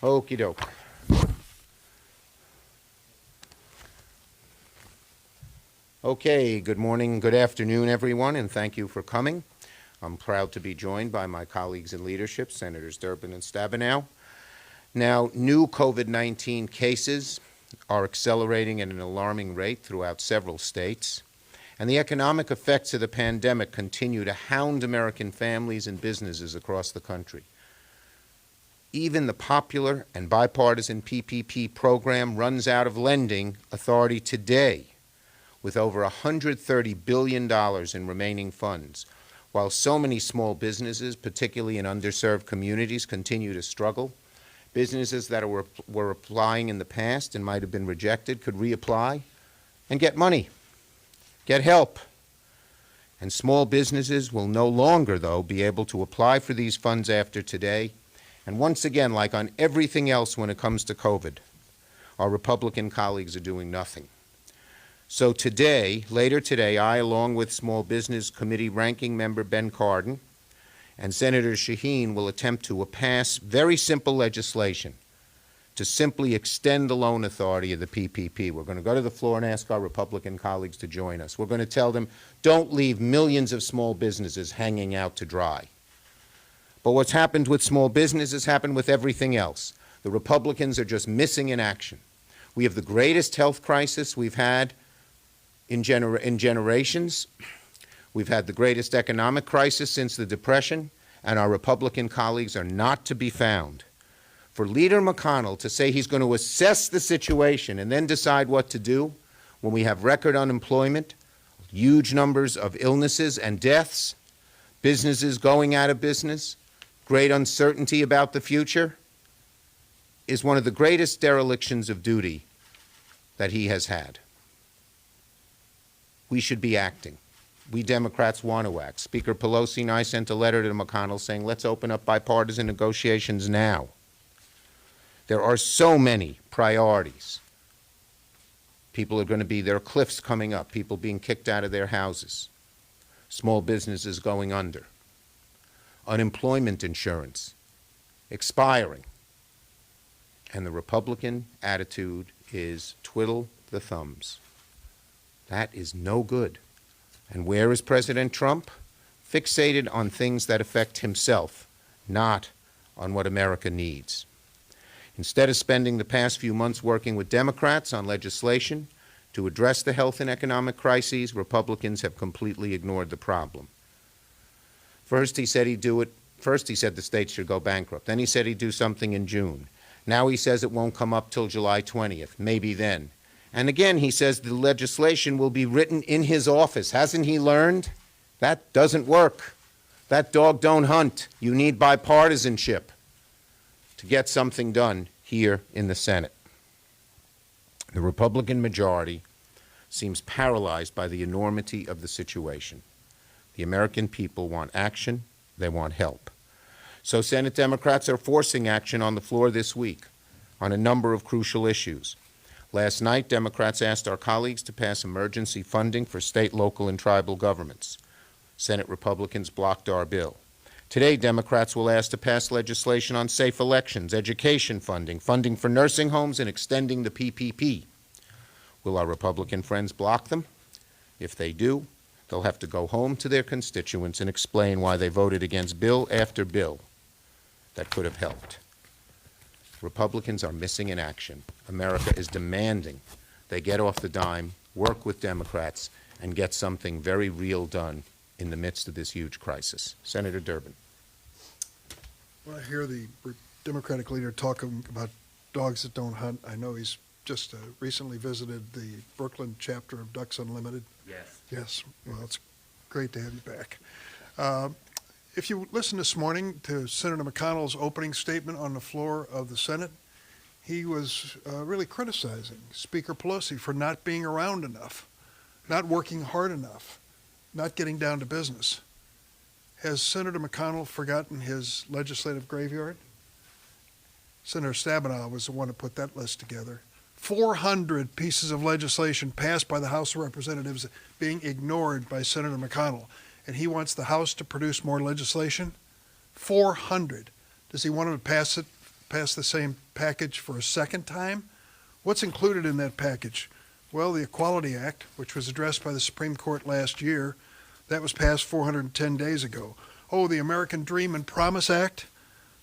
Okey doke. Okay, good morning, good afternoon, everyone, and thank you for coming. I'm proud to be joined by my colleagues in leadership, Senators Durbin and Stabenow. Now, new COVID-19 cases are accelerating at an alarming rate throughout several states, and the economic effects of the pandemic continue to hound American families and businesses across the country. Even the popular and bipartisan PPP program runs out of lending authority today, with over $130 billion in remaining funds, while so many small businesses, particularly in underserved communities, continue to struggle. Businesses that were applying in the past and might have been rejected could reapply and get money, get help. And small businesses will no longer, though, be able to apply for these funds after today. And once again, like on everything else when it comes to COVID, our Republican colleagues are doing nothing. So today, later today, I, along with Small Business Committee Ranking Member Ben Cardin and Senator Shaheen, will attempt to pass very simple legislation to simply extend the loan authority of the PPP. We're going to go to the floor and ask our Republican colleagues to join us. We're going to tell them, don't leave millions of small businesses hanging out to dry. But what's happened with small business has happened with everything else. The Republicans are just missing in action. We have the greatest health crisis we've had in generations. We've had the greatest economic crisis since the Depression, and our Republican colleagues are not to be found. For Leader McConnell to say he's going to assess the situation and then decide what to do when we have record unemployment, huge numbers of illnesses and deaths, businesses going out of business, great uncertainty about the future, is one of the greatest derelictions of duty that he has had. We should be acting. We Democrats want to act. Speaker Pelosi and I sent a letter to McConnell saying, let's open up bipartisan negotiations now. There are so many priorities. People are going to be, there are cliffs coming up, people being kicked out of their houses, small businesses going under, unemployment insurance expiring. And the Republican attitude is twiddle the thumbs. That is no good. And where is President Trump? Fixated on things that affect himself, not on what America needs. Instead of spending the past few months working with Democrats on legislation to address the health and economic crises, Republicans have completely ignored the problem. First, he said he'd do it. First, he said the states should go bankrupt. Then he said he'd do something in June. Now he says it won't come up till July 20th, maybe then. And again, he says the legislation will be written in his office. Hasn't he learned? That doesn't work. That dog don't hunt. You need bipartisanship to get something done here in the Senate. The Republican majority seems paralyzed by the enormity of the situation. The American people want action. They want help. So Senate Democrats are forcing action on the floor this week on a number of crucial issues. Last night, Democrats asked our colleagues to pass emergency funding for state, local, and tribal governments. Senate Republicans blocked our bill. Today, Democrats will ask to pass legislation on safe elections, education funding, funding for nursing homes, and extending the PPP. Will our Republican friends block them? If they do, they'll have to go home to their constituents and explain why they voted against bill after bill that could have helped. Republicans are missing in action. America is demanding they get off the dime, work with Democrats, and get something very real done in the midst of this huge crisis. Senator Durbin. When I hear the Democratic leader talking about dogs that don't hunt, I know he's just recently visited the Brooklyn chapter of Ducks Unlimited. Yes. Yes. Well, it's great to have you back. If you listen this morning to Senator McConnell's opening statement on the floor of the Senate, he was really criticizing Speaker Pelosi for not being around enough, not working hard enough, not getting down to business. Has Senator McConnell forgotten his legislative graveyard? Senator Stabenow was the one who put that list together. 400 pieces of legislation passed by the House of Representatives being ignored by Senator McConnell. And he wants the House to produce more legislation? 400. Does he want to pass the same package for a second time. What's included in that package? Well, the Equality Act, which was addressed by the Supreme Court last year, that was passed 410 days ago. Oh, the American Dream and Promise Act,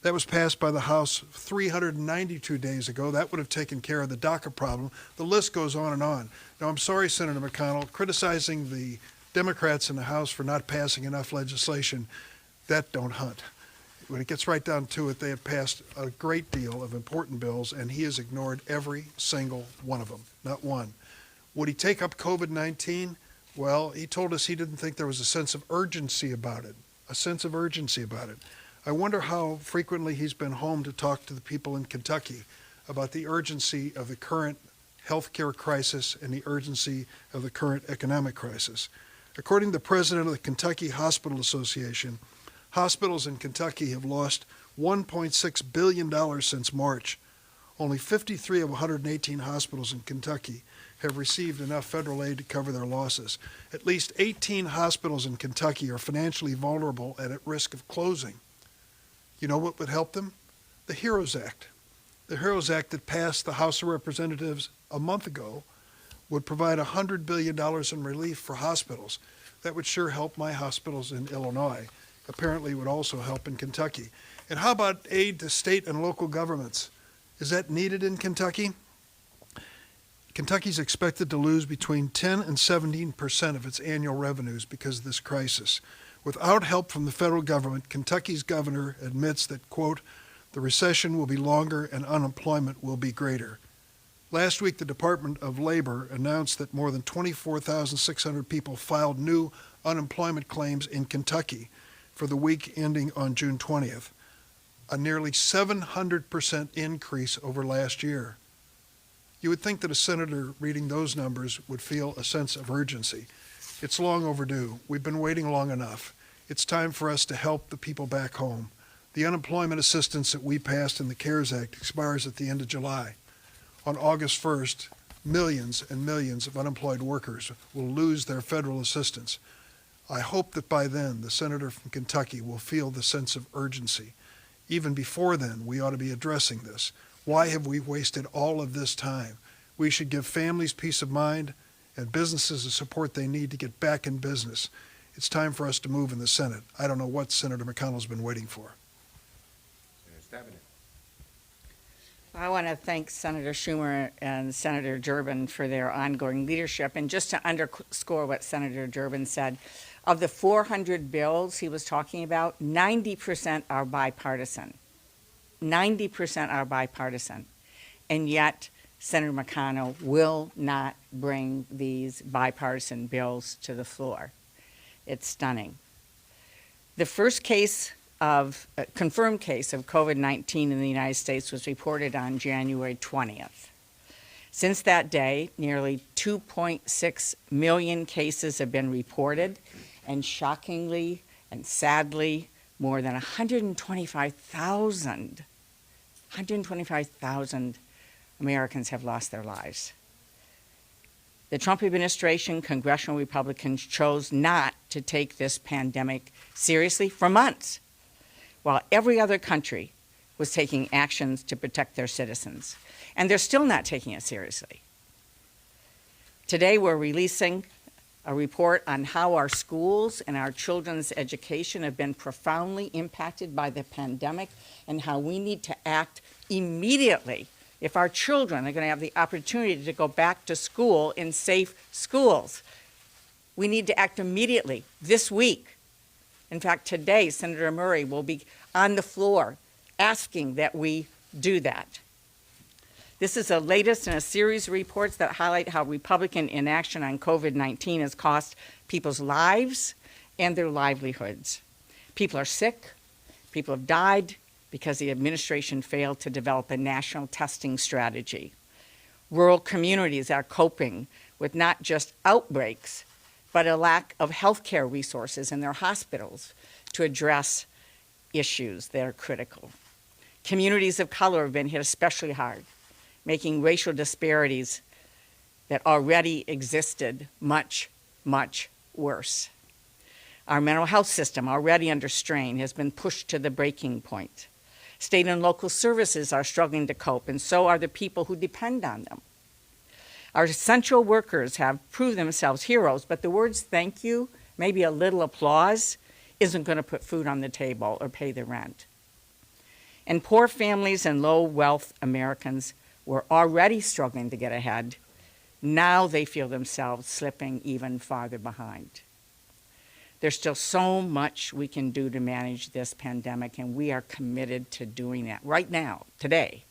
that was passed by the House 392 days ago. That would have taken care of the DACA problem. The list goes on and on. Now, I'm sorry, Senator McConnell, criticizing the Democrats in the House for not passing enough legislation, that don't hunt. When it gets right down to it, they have passed a great deal of important bills, and he has ignored every single one of them, not one. Would he take up COVID-19? Well, he told us he didn't think there was a sense of urgency about it, I wonder how frequently he's been home to talk to the people in Kentucky about the urgency of the current healthcare crisis and the urgency of the current economic crisis. According to the president of the Kentucky Hospital Association, hospitals in Kentucky have lost $1.6 billion since March. Only 53 of 118 hospitals in Kentucky have received enough federal aid to cover their losses. At least 18 hospitals in Kentucky are financially vulnerable and at risk of closing. You know what would help them? The HEROES Act. The HEROES Act that passed the House of Representatives a month ago would provide $100 billion in relief for hospitals. That would sure help my hospitals in Illinois. Apparently it would also help in Kentucky. And how about aid to state and local governments? Is that needed in Kentucky? Kentucky's expected to lose between 10 and 17% of its annual revenues because of this crisis. Without help from the federal government, Kentucky's governor admits that, quote, the recession will be longer and unemployment will be greater. Last week, the Department of Labor announced that more than 24,600 people filed new unemployment claims in Kentucky for the week ending on June 20th, a nearly 700% increase over last year. You would think that a senator reading those numbers would feel a sense of urgency. It's long overdue. We've been waiting long enough. It's time for us to help the people back home. The unemployment assistance that we passed in the CARES Act expires at the end of July. On August 1st, millions and millions of unemployed workers will lose their federal assistance. I hope that by then the senator from Kentucky will feel the sense of urgency. Even before then, we ought to be addressing this. Why have we wasted all of this time? We should give families peace of mind and businesses the support they need to get back in business. It's time for us to move in the Senate. I don't know what Senator McConnell's been waiting for. Senator Stabenow. I want to thank Senator Schumer and Senator Durbin for their ongoing leadership. And just to underscore what Senator Durbin said, of the 400 bills he was talking about, 90% are bipartisan. 90% are bipartisan. And yet, Senator McConnell will not bring these bipartisan bills to the floor. It's stunning. The first confirmed case of COVID-19 in the United States was reported on January 20th. Since that day, nearly 2.6 million cases have been reported, and shockingly and sadly, more than 125,000 Americans have lost their lives. The Trump administration, congressional Republicans chose not to take this pandemic seriously for months, while every other country was taking actions to protect their citizens. And they're still not taking it seriously. Today we're releasing a report on how our schools and our children's education have been profoundly impacted by the pandemic and how we need to act immediately if our children are going to have the opportunity to go back to school in safe schools. We need to act immediately this week. In fact, today, Senator Murray will be on the floor asking that we do that. This is the latest in a series of reports that highlight how Republican inaction on COVID-19 has cost people's lives and their livelihoods. People are sick, people have died because the administration failed to develop a national testing strategy. Rural communities are coping with not just outbreaks, but a lack of healthcare resources in their hospitals to address issues that are critical. Communities of color have been hit especially hard, making racial disparities that already existed much, much worse. Our mental health system, already under strain, has been pushed to the breaking point. State and local services are struggling to cope, and so are the people who depend on them. Our essential workers have proved themselves heroes, but the words thank you, maybe a little applause, isn't going to put food on the table or pay the rent. And poor families and low-wealth Americans were already struggling to get ahead. Now they feel themselves slipping even farther behind. There's still so much we can do to manage this pandemic, and we are committed to doing that right now, today.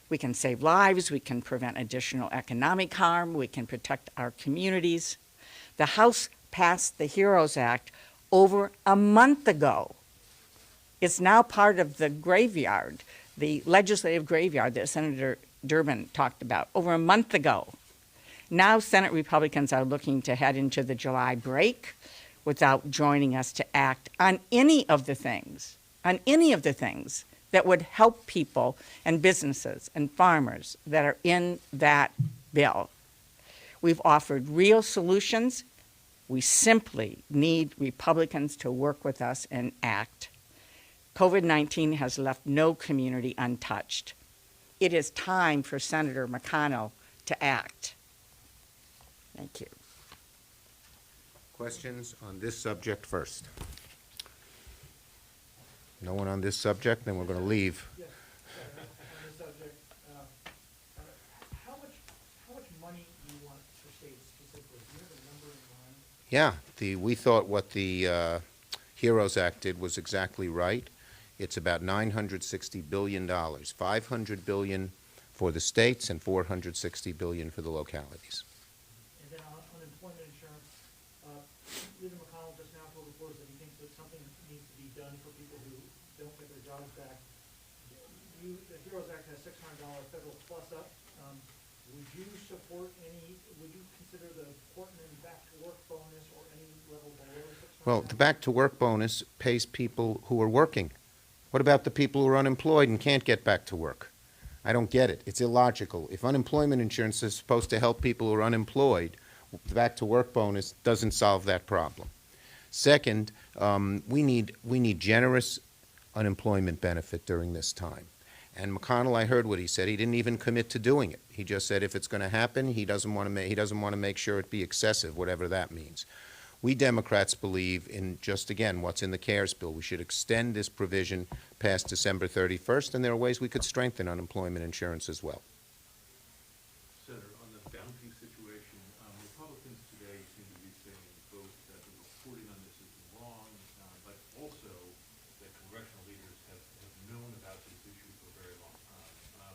We can save lives, we can prevent additional economic harm, we can protect our communities. The House passed the HEROES Act over a month ago. It's now part of the graveyard, the legislative graveyard that Senator Durbin talked about over a month ago. Now Senate Republicans are looking to head into the July break without joining us to act on any of the things that would help people and businesses and farmers that are in that bill. We've offered real solutions. We simply need Republicans to work with us and act. COVID-19 has left no community untouched. It is time for Senator McConnell to act. Thank you. Questions on this subject first? No one on this subject? Then we're going to leave. Yes, on this subject, how much money do you want for states specifically? Do you have a number in mind? Yeah, we thought what the HEROES Act did was exactly right. It's about $960 billion, $500 billion for the states and $460 billion for the localities. And then on unemployment insurance, Leader McConnell just now told reporters that he thinks that something needs to be done for people who don't get their jobs back. The HEROES Act has $600 federal plus up. Would you consider the Portman back to work bonus or any level below $600? Well, the back to work bonus pays people who are working. What about the people who are unemployed and can't get back to work? I don't get it. It's illogical. If unemployment insurance is supposed to help people who are unemployed, the back to work bonus doesn't solve that problem. Second, we need generous unemployment benefit during this time. And McConnell, I heard what he said. He didn't even commit to doing it. He just said if it's going to happen, he doesn't want to make sure it be excessive, whatever that means. We Democrats believe in just, again, what's in the CARES bill. We should extend this provision past December 31st, and there are ways we could strengthen unemployment insurance as well. Senator, on the bounty situation, Republicans today seem to be saying both that the reporting on this is wrong, but also that congressional leaders have known about this issue for a very long time.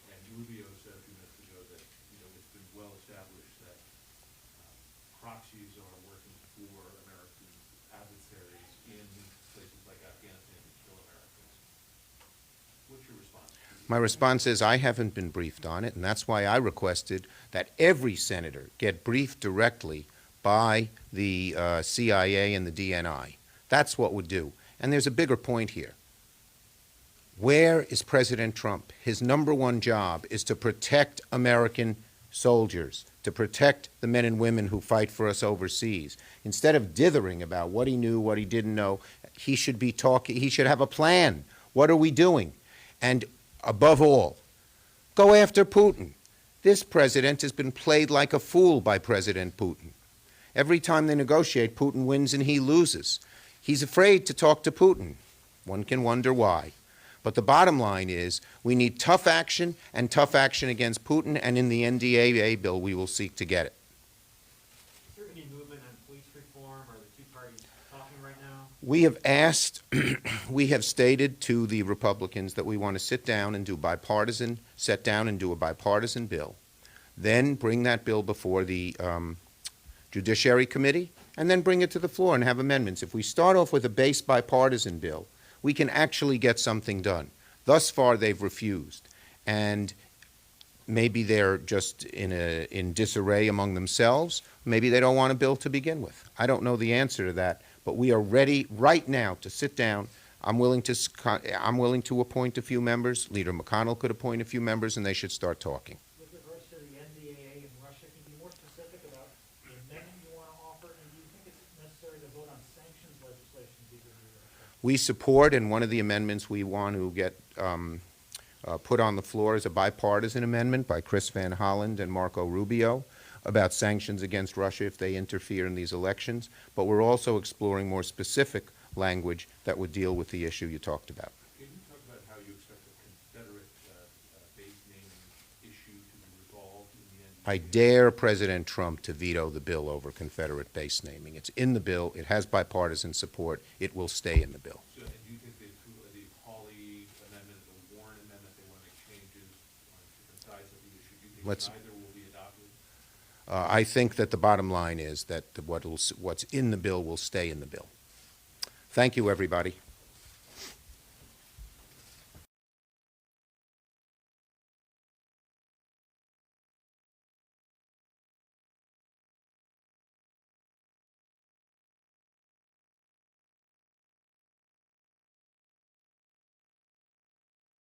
And Rubio said a few minutes ago that it's been well established that proxies are working for American adversaries in places like Afghanistan to kill Americans. What's your response? My response is I haven't been briefed on it, and that's why I requested that every senator get briefed directly by the CIA and the DNI. That's what would do. And there's a bigger point here. Where is President Trump? His number one job is to protect American soldiers, to protect the men and women who fight for us overseas. Instead of dithering about what he knew, what he didn't know, he should be talking, he should have a plan. What are we doing? And above all, go after Putin. This president has been played like a fool by President Putin. Every time they negotiate, Putin wins and he loses. He's afraid to talk to Putin. One can wonder why. But the bottom line is we need tough action and tough action against Putin, and in the NDAA bill we will seek to get it. Is there any movement on police reform? Are the two parties talking right now? We have asked, we have stated to the Republicans that we want to sit down and do a bipartisan bill, then bring that bill before the Judiciary Committee, and then bring it to the floor and have amendments. If we start off with a base bipartisan bill, we can actually get something done. Thus far, they've refused. And maybe they're just in disarray among themselves. Maybe they don't want a bill to begin with. I don't know the answer to that, but we are ready right now to sit down. I'm willing to appoint a few members. Leader McConnell could appoint a few members, and they should start talking. With regards to the NDAA in Russia, can you be more specific about the amendment you want to offer? And do you think it's necessary to vote on sanctions legislation? We support, and one of the amendments we want to get put on the floor is a bipartisan amendment by Chris Van Hollen and Marco Rubio about sanctions against Russia if they interfere in these elections. But we're also exploring more specific language that would deal with the issue you talked about. Can you talk about how you expect the Confederate base naming issue to be resolved in the end? I dare President Trump to veto the bill over Confederate base naming. It's in the bill. It has bipartisan support. It will stay in the bill. So, and do you think the Hawley amendment, the Warren amendment, they want to make changes on different sides of the issue? Do you think either will be adopted? I think that the bottom line is that what's in the bill will stay in the bill. Thank you, everybody.